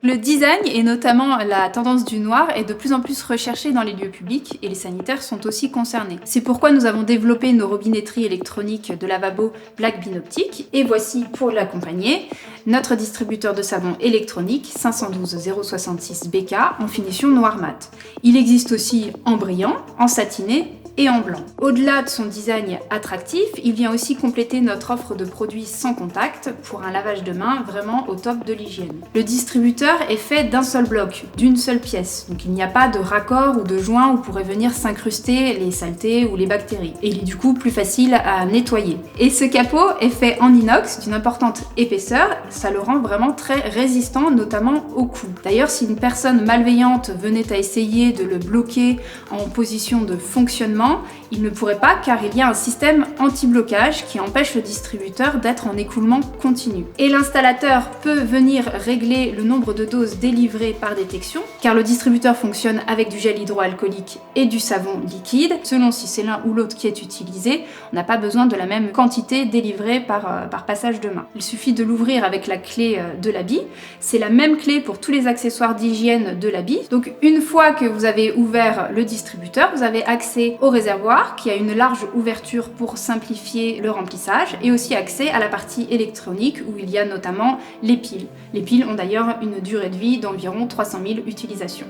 Le design, et notamment la tendance du noir, est de plus en plus recherché dans les lieux publics et les sanitaires sont aussi concernés. C'est pourquoi nous avons développé nos robinetteries électroniques de lavabo Black Binoptic et voici pour l'accompagner notre distributeur de savon électronique 512 066 BK en finition noir mat. Il existe aussi en brillant, en satiné et en blanc. Au-delà de son design attractif, il vient aussi compléter notre offre de produits sans contact pour un lavage de main vraiment au top de l'hygiène. Le distributeur est fait d'un seul bloc, d'une seule pièce, donc il n'y a pas de raccord ou de joint où pourraient venir s'incruster les saletés ou les bactéries. Et il est du coup plus facile à nettoyer. Et ce capot est fait en inox d'une importante épaisseur, ça le rend vraiment très résistant, notamment au coups. D'ailleurs, si une personne malveillante venait à essayer de le bloquer en position de fonctionnement, il ne pourrait pas car il y a un système anti-blocage qui empêche le distributeur d'être en écoulement continu. Et l'installateur peut venir régler le nombre de doses délivrées par détection car le distributeur fonctionne avec du gel hydroalcoolique et du savon liquide. Selon si c'est l'un ou l'autre qui est utilisé, on n'a pas besoin de la même quantité délivrée par passage de main. Il suffit de l'ouvrir avec la clé de l'habit. C'est la même clé pour tous les accessoires d'hygiène de l'habit. Donc une fois que vous avez ouvert le distributeur, vous avez accès au réservoir qui a une large ouverture pour simplifier le remplissage et aussi accès à la partie électronique où il y a notamment les piles. Les piles ont d'ailleurs une durée de vie d'environ 300 000 utilisations.